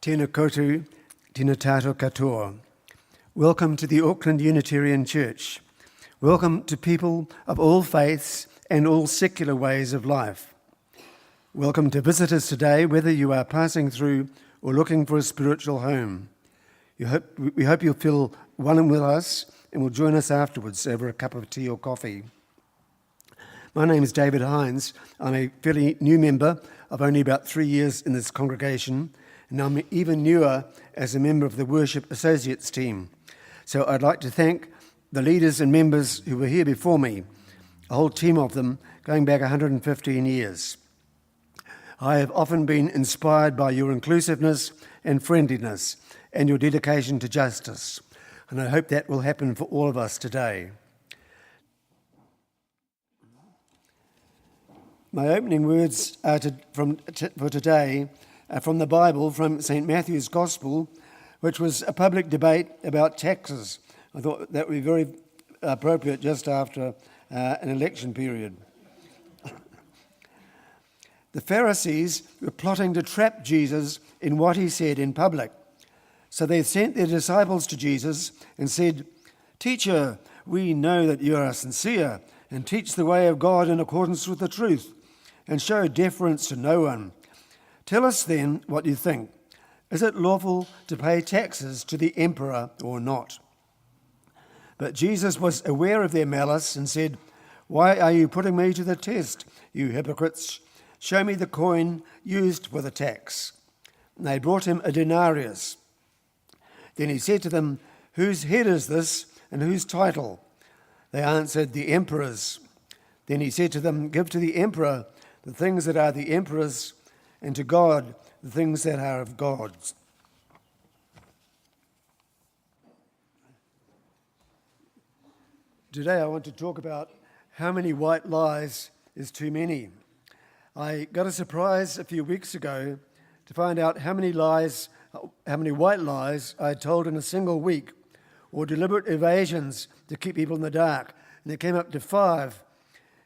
Tēnā koutou, tēnā tātou katoa. Welcome to the Auckland Unitarian Church. Welcome to people of all faiths and all secular ways of life. Welcome to visitors today, whether you are passing through or looking for a spiritual home. We hope you'll feel one with us and will join us afterwards over a cup of tea or coffee. My name is David Hines. I'm a fairly new member of only about 3 years in this congregation, and I'm even newer as a member of the Worship Associates team. So I'd like to thank the leaders and members who were here before me, a whole team of them going back 115 years. I have often been inspired by your inclusiveness and friendliness and your dedication to justice, and I hope that will happen for all of us today. My opening words are for today are from the Bible, from St. Matthew's Gospel, which was a public debate about taxes. I thought that would be very appropriate just after an election period. The Pharisees were plotting to trap Jesus in what he said in public. So they sent their disciples to Jesus and said, "Teacher, we know that you are sincere and teach the way of God in accordance with the truth and show deference to no one. Tell us then what you think. Is it lawful to pay taxes to the emperor or not?" But Jesus was aware of their malice and said, "Why are you putting me to the test, you hypocrites? Show me the coin used for the tax." And they brought him a denarius. Then he said to them, "Whose head is this and whose title?" They answered, "The emperor's." Then he said to them, "Give to the emperor the things that are the emperor's, and to God the things that are of God's." Today I want to talk about how many white lies is too many. I got a surprise a few weeks ago to find out how many white lies I had told in a single week, or deliberate evasions to keep people in the dark, and it came up to 5.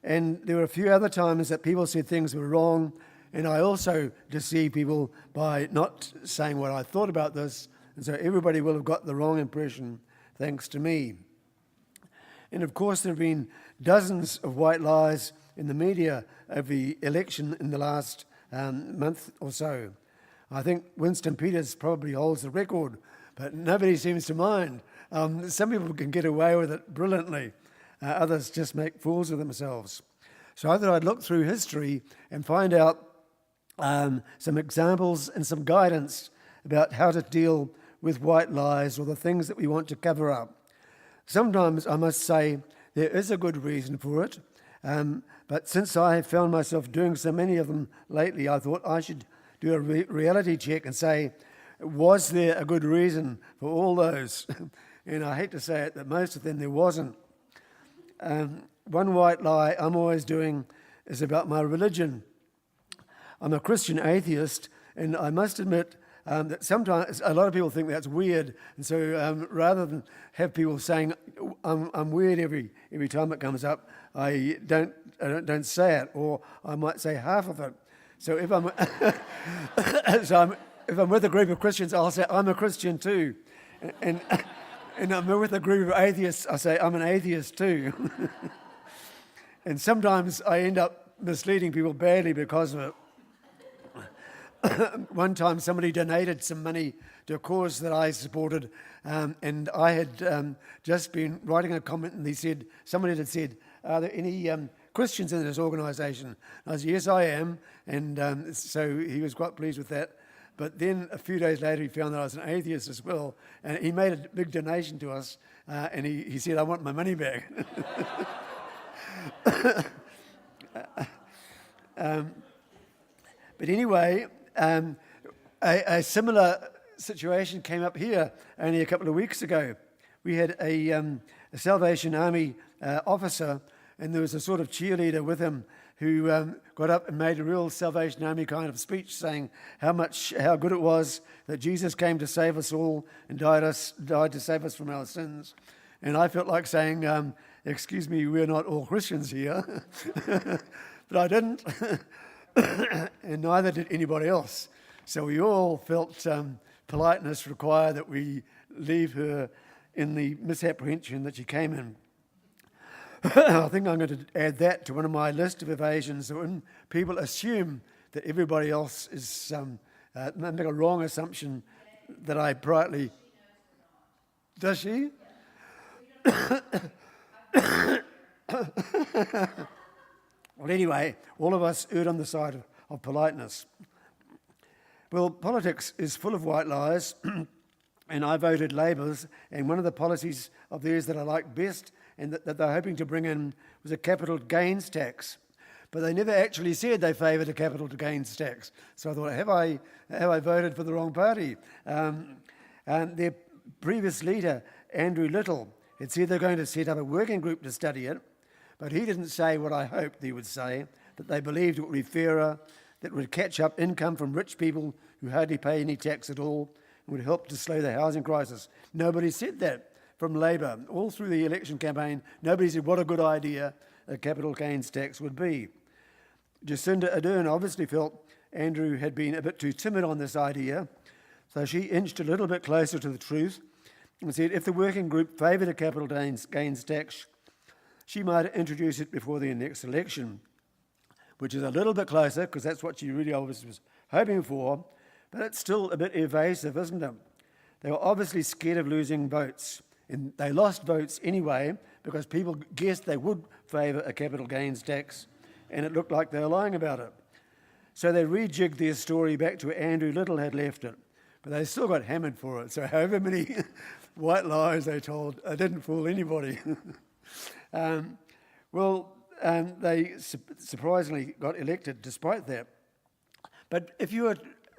And there were a few other times that people said things were wrong, and I also deceived people by not saying what I thought about this, and so everybody will have got the wrong impression thanks to me. And of course there have been dozens of white lies in the media of the election in the last month or so. I think Winston Peters probably holds the record, but nobody seems to mind. Some people can get away with it brilliantly. Others just make fools of themselves. So I thought I'd look through history and find out some examples and some guidance about how to deal with white lies or the things that we want to cover up. Sometimes, I must say, there is a good reason for it, but since I have found myself doing so many of them lately, I thought I should do a reality check and say, was there a good reason for all those? And I hate to say it, that most of them there wasn't. One white lie I'm always doing is about my religion. I'm a Christian atheist, and I must admit that sometimes a lot of people think that's weird, and so rather than have people saying I'm weird every time it comes up, I don't say it, or I might say half of it. So if I'm if I'm with a group of Christians, I'll say I'm a Christian too, and I'm with a group of atheists, I say I'm an atheist too. And sometimes I end up misleading people badly because of it. One time somebody donated some money to a cause that I supported, and I had just been writing a comment, and somebody had said, "Are there any Christians in this organisation?" I said, "Yes, I am," and so he was quite pleased with that. But then a few days later he found that I was an atheist as well, and he made a big donation to us, and he said, "I want my money back." But anyway, a similar situation came up here only a couple of weeks ago. We had a Salvation Army officer, and there was a sort of cheerleader with him who got up and made a real Salvation Army kind of speech saying how good it was that Jesus came to save us all and died to save us from our sins. And I felt like saying, "Excuse me, we're not all Christians here." But I didn't, and neither did anybody else. So we all felt politeness required that we leave her in the misapprehension that she came in. I think I'm going to add that to one of my list of evasions. When people assume that everybody else is, make a wrong assumption that I brightly... Does she? Well, anyway, all of us erred on the side of politeness. Well, politics is full of white lies, and I voted Labour's, and one of the policies of theirs that I liked best and that they're hoping to bring in was a capital gains tax. But they never actually said they favoured a capital gains tax. So I thought, have I voted for the wrong party? And their previous leader, Andrew Little, had said they're going to set up a working group to study it, but he didn't say what I hoped he would say, that they believed it would be fairer, that it would catch up income from rich people who hardly pay any tax at all, and would help to slow the housing crisis. Nobody said that from Labour. All through the election campaign, nobody said what a good idea a capital gains tax would be. Jacinda Ardern obviously felt Andrew had been a bit too timid on this idea, so she inched a little bit closer to the truth and said if the working group favoured a capital gains tax, she might introduce it before the next election, which is a little bit closer because that's what she really obviously was hoping for, but it's still a bit evasive, isn't it? They were obviously scared of losing votes, and they lost votes anyway because people guessed they would favour a capital gains tax, and it looked like they were lying about it. So they rejigged their story back to where Andrew Little had left it, but they still got hammered for it. So however many white lies they told, it didn't fool anybody. They surprisingly got elected despite that. But if you were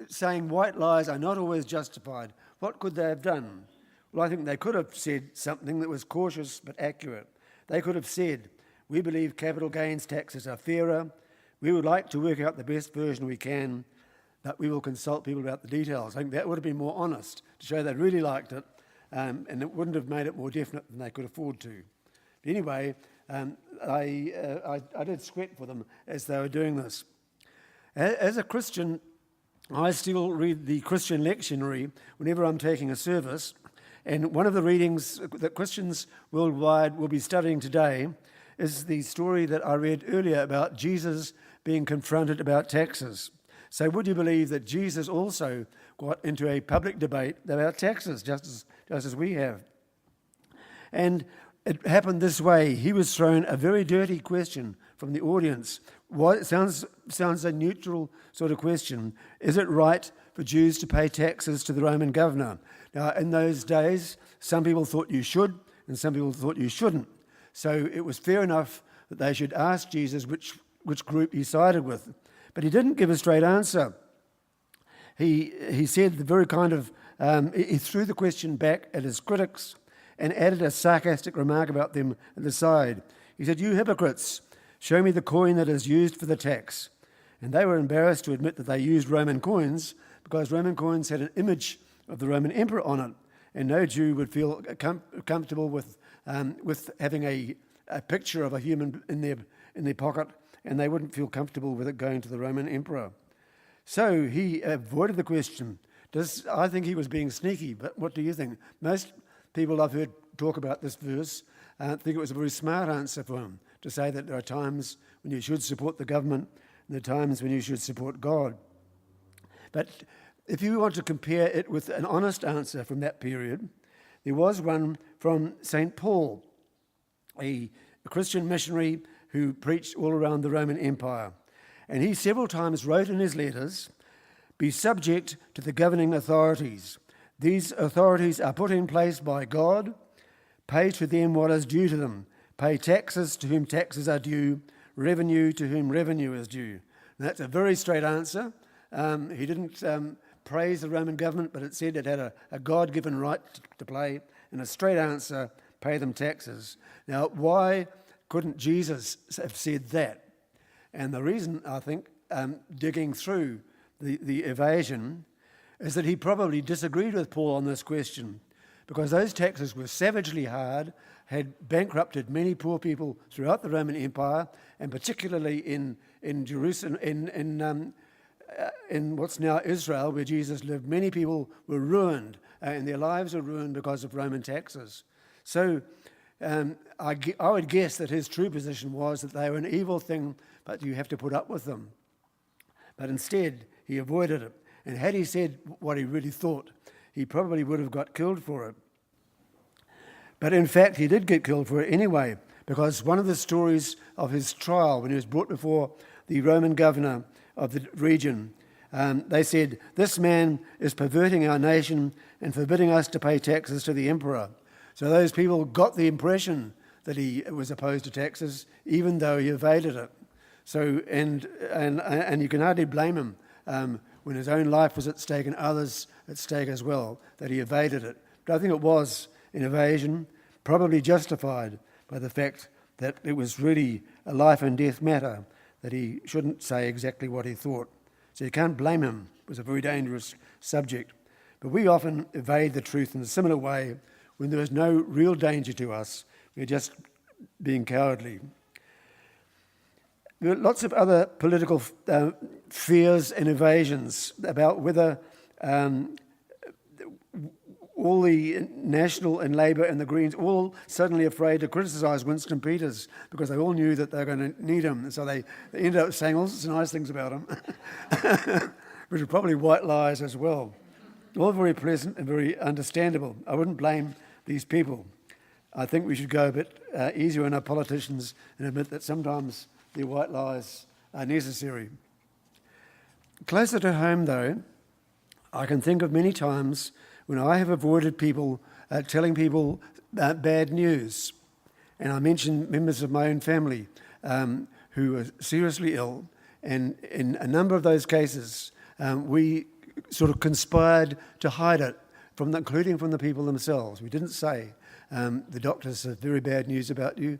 saying white lies are not always justified, what could they have done? Well, I think they could have said something that was cautious but accurate. They could have said, we believe capital gains taxes are fairer. We would like to work out the best version we can, but we will consult people about the details. I think that would have been more honest to show they really liked it, and it wouldn't have made it more definite than they could afford to. But anyway, I did sweat for them as they were doing this. As a Christian, I still read the Christian lectionary whenever I'm taking a service, and one of the readings that Christians worldwide will be studying today is the story that I read earlier about Jesus being confronted about taxes. So would you believe that Jesus also got into a public debate about taxes, just as we have? And it happened this way. He was thrown a very dirty question from the audience. It sounds a neutral sort of question. Is it right for Jews to pay taxes to the Roman governor? Now, in those days, some people thought you should, and some people thought you shouldn't. So it was fair enough that they should ask Jesus which group he sided with. But he didn't give a straight answer. He said the very kind of, he threw the question back at his critics and added a sarcastic remark about them at the side. He said, "You hypocrites, show me the coin that is used for the tax." And they were embarrassed to admit that they used Roman coins because Roman coins had an image of the Roman emperor on it, and no Jew would feel comfortable with having a picture of a human in their pocket, and they wouldn't feel comfortable with it going to the Roman emperor. So he avoided the question. I think he was being sneaky, but what do you think? Most people I've heard talk about this verse think it was a very smart answer for him to say that there are times when you should support the government and there are times when you should support God. But if you want to compare it with an honest answer from that period, there was one from St. Paul, a Christian missionary who preached all around the Roman Empire. And he several times wrote in his letters, "Be subject to the governing authorities. These authorities are put in place by God. Pay to them what is due to them. Pay taxes to whom taxes are due, revenue to whom revenue is due." And that's a very straight answer. He didn't praise the Roman government, but it said it had a God-given right to play, and a straight answer, pay them taxes. Now, why couldn't Jesus have said that? And the reason, I think, digging through the evasion, is that he probably disagreed with Paul on this question, because those taxes were savagely hard, had bankrupted many poor people throughout the Roman Empire, and particularly in Jerusalem, in what's now Israel, where Jesus lived, many people were ruined, and their lives were ruined because of Roman taxes. So I would guess that his true position was that they were an evil thing, but you have to put up with them. But instead, he avoided it. And had he said what he really thought, he probably would have got killed for it. But in fact, he did get killed for it anyway, because one of the stories of his trial, when he was brought before the Roman governor of the region, they said, "This man is perverting our nation and forbidding us to pay taxes to the emperor." So those people got the impression that he was opposed to taxes, even though he evaded it. So, and you can hardly blame him when his own life was at stake and others at stake as well, that he evaded it. But I think it was an evasion, probably justified by the fact that it was really a life and death matter, that he shouldn't say exactly what he thought. So you can't blame him. It was a very dangerous subject. But we often evade the truth in a similar way when there is no real danger to us. We're just being cowardly. There are lots of other political fears and evasions about whether all the National and Labour and the Greens all suddenly afraid to criticise Winston Peters because they all knew that they were going to need him. And so they ended up saying all sorts of nice things about him, which are probably white lies as well. All very pleasant and very understandable. I wouldn't blame these people. I think we should go a bit easier on our politicians and admit that sometimes their white lies are necessary. Closer to home, though, I can think of many times when I have avoided people telling people bad news. And I mentioned members of my own family who were seriously ill. And in a number of those cases, we sort of conspired to hide it, including from the people themselves. We didn't say, the doctors have very bad news about you.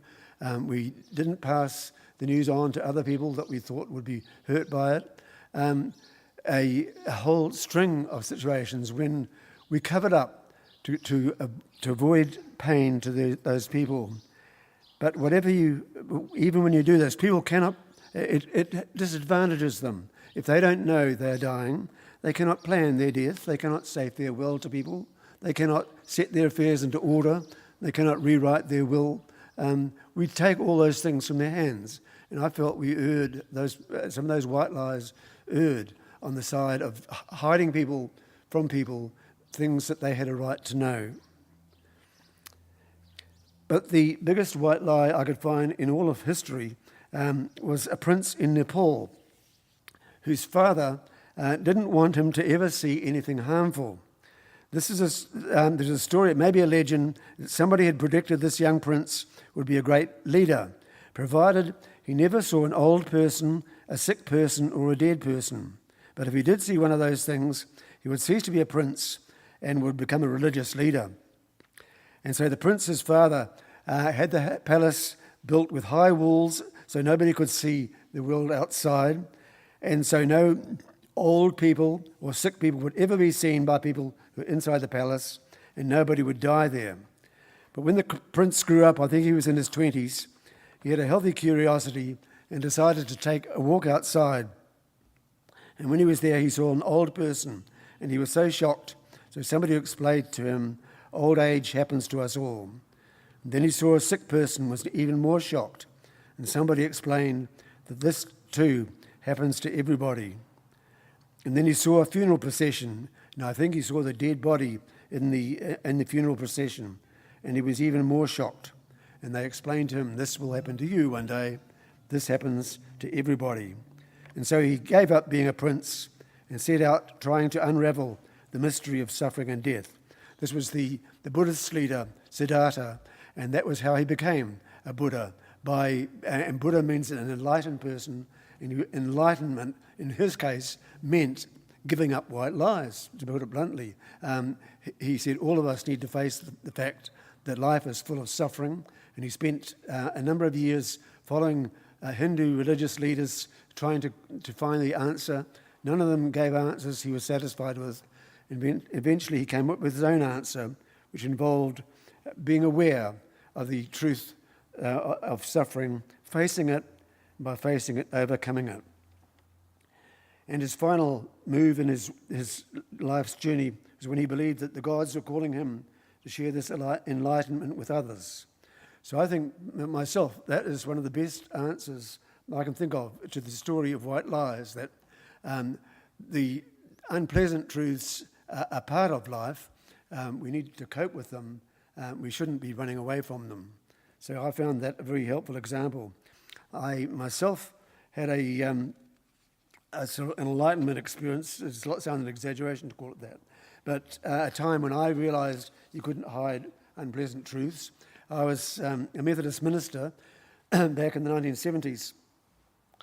We didn't pass the news on to other people that we thought would be hurt by it. A whole string of situations when we covered up to avoid pain to those people. But even when you do this, people cannot, it disadvantages them. If they don't know they're dying, they cannot plan their death, they cannot say farewell to people, they cannot set their affairs into order, they cannot rewrite their will. We take all those things from their hands. And I felt we erred, some of those white lies erred on the side of hiding people from people, things that they had a right to know. But the biggest white lie I could find in all of history was a prince in Nepal whose father didn't want him to ever see anything harmful. There's a story, it may be a legend, that somebody had predicted this young prince would be a great leader, provided he never saw an old person, a sick person, or a dead person. But if he did see one of those things, he would cease to be a prince and would become a religious leader. And so the prince's father had the palace built with high walls so nobody could see the world outside. And so no old people or sick people would ever be seen by people who were inside the palace, and nobody would die there. But when the prince grew up, I think he was in his 20s, he had a healthy curiosity and decided to take a walk outside. And when he was there, he saw an old person, and he was so shocked. So somebody explained to him, old age happens to us all. And then he saw a sick person, was even more shocked. And somebody explained that this too happens to everybody. And then he saw a funeral procession, and I think he saw the dead body in the funeral procession, and he was even more shocked. And they explained to him, this will happen to you one day. This happens to everybody. And so he gave up being a prince and set out trying to unravel the mystery of suffering and death. This was the Buddhist leader, Siddhartha, and that was how he became a Buddha. And Buddha means an enlightened person, and enlightenment, in his case, meant giving up white lies, to put it bluntly. He said all of us need to face the fact that life is full of suffering, and he spent a number of years following Hindu religious leaders trying to find the answer. None of them gave answers he was satisfied with. And eventually he came up with his own answer, which involved being aware of the truth of suffering, facing it, by facing it, overcoming it. And his final move in his life's journey was when he believed that the gods were calling him to share this enlightenment with others. So I think myself that is one of the best answers I can think of to the story of white lies, that the unpleasant truths are part of life. We need to cope with them. We shouldn't be running away from them. So I found that a very helpful example. I myself had a sort of an enlightenment experience. It sounds an exaggeration to call it that, but a time when I realised you couldn't hide unpleasant truths. I was a Methodist minister back in the 1970s,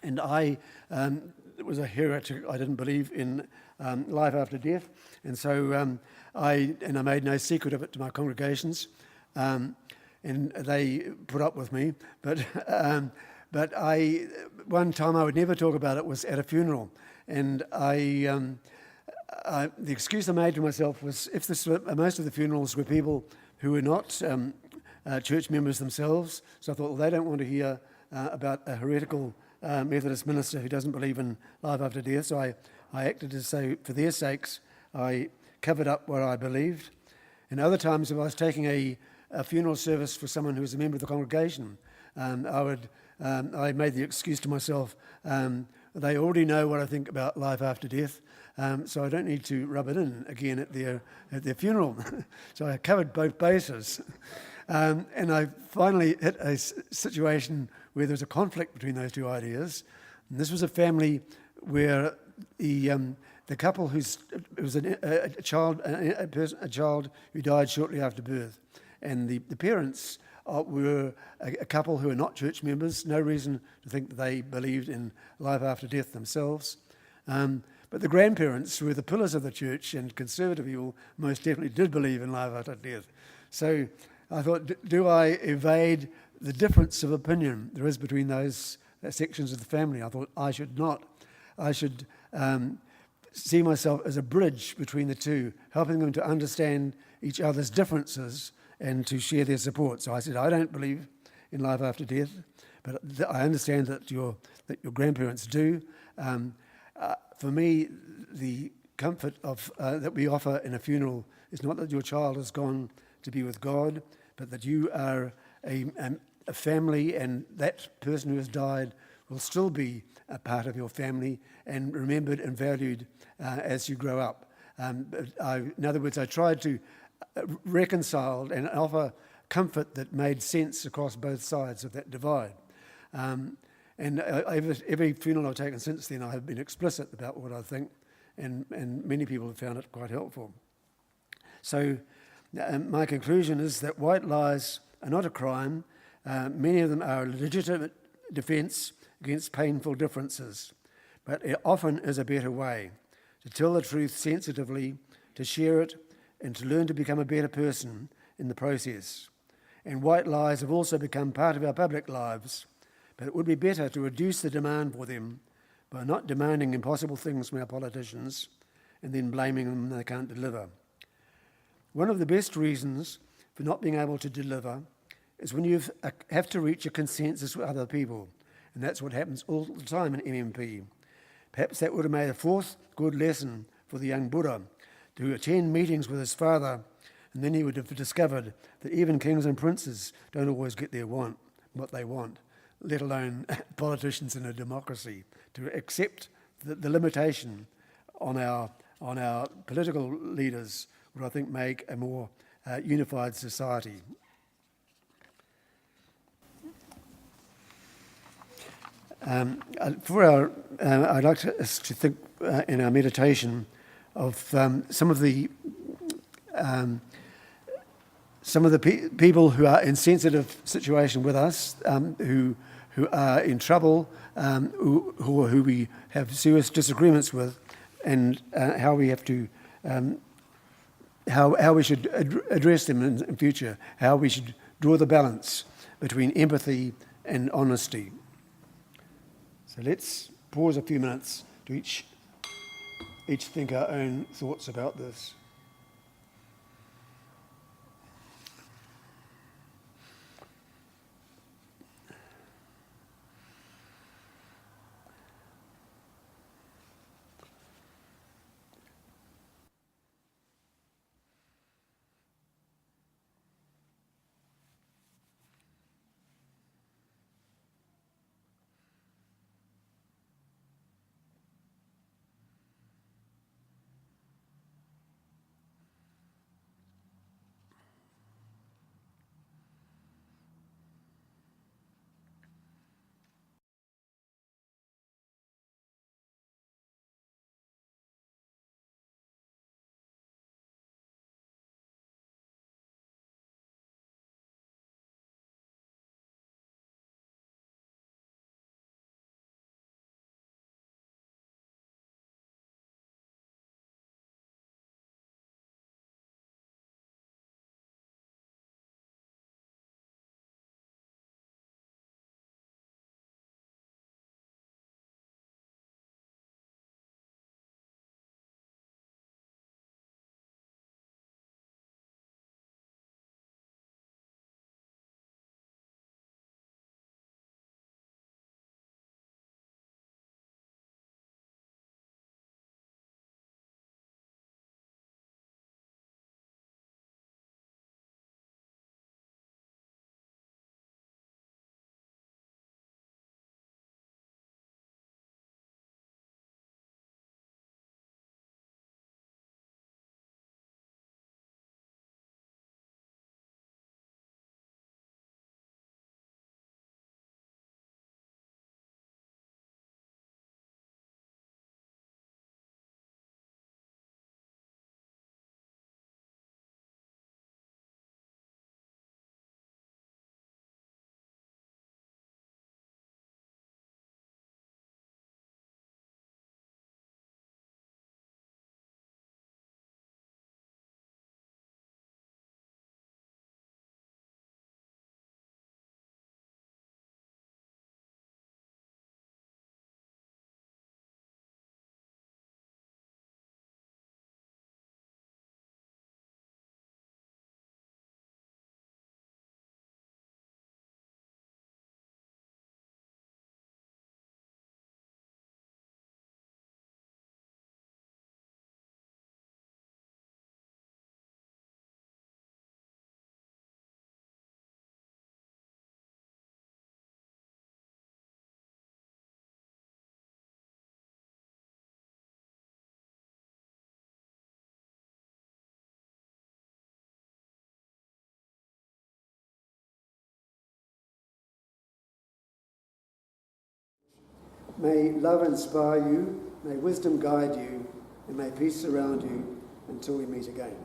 and I was a heretic. I didn't believe in life after death, and so I made no secret of it to my congregations, and they put up with me. But one time I would never talk about it was at a funeral, and the excuse I made to myself was, if most of the funerals were people who were not church members themselves, so I thought, well, they don't want to hear about a heretical Methodist minister who doesn't believe in life after death. So I acted as though, for their sakes, I covered up what I believed. And other times, if I was taking a funeral service for someone who was a member of the congregation, I made the excuse to myself, they already know what I think about life after death, so I don't need to rub it in again at their funeral. So I covered both bases. And I finally hit a situation where there was a conflict between those two ideas. And this was a family where the couple it was a child who died shortly after birth, and the parents were a couple who were not church members. No reason to think that they believed in life after death themselves. But the grandparents were the pillars of the church, and conservative people most definitely did believe in life after death. So I thought, do I evade the difference of opinion there is between those sections of the family? I thought I should not. I should see myself as a bridge between the two, helping them to understand each other's differences and to share their support. So I said, I don't believe in life after death, but I understand that your grandparents do. For me, the comfort of that we offer in a funeral is not that your child has gone to be with God, but that you are a family, and that person who has died will still be a part of your family and remembered and valued as you grow up. In other words, I tried to reconcile and offer comfort that made sense across both sides of that divide. And every funeral I've taken since then, I have been explicit about what I think, and many people have found it quite helpful. So my conclusion is that white lies are not a crime. Many of them are a legitimate defence against painful differences, but it often is a better way to tell the truth sensitively, to share it, and to learn to become a better person in the process. And white lies have also become part of our public lives, but it would be better to reduce the demand for them by not demanding impossible things from our politicians and then blaming them when they can't deliver. One of the best reasons for not being able to deliver is when you have to reach a consensus with other people, and that's what happens all the time in MMP. Perhaps that would have made a fourth good lesson for the young Buddha, to attend meetings with his father, and then he would have discovered that even kings and princes don't always get what they want, let alone politicians in a democracy. To accept the limitation on our political leaders would, I think, make a more unified society. I'd like us to think in our meditation of some of the people who are in sensitive situation with us, who are in trouble, who we have serious disagreements with, and how we have to how we should address them in future, how we should draw the balance between empathy and honesty. So let's pause a few minutes to each think our own thoughts about this. May love inspire you, may wisdom guide you, and may peace surround you until we meet again.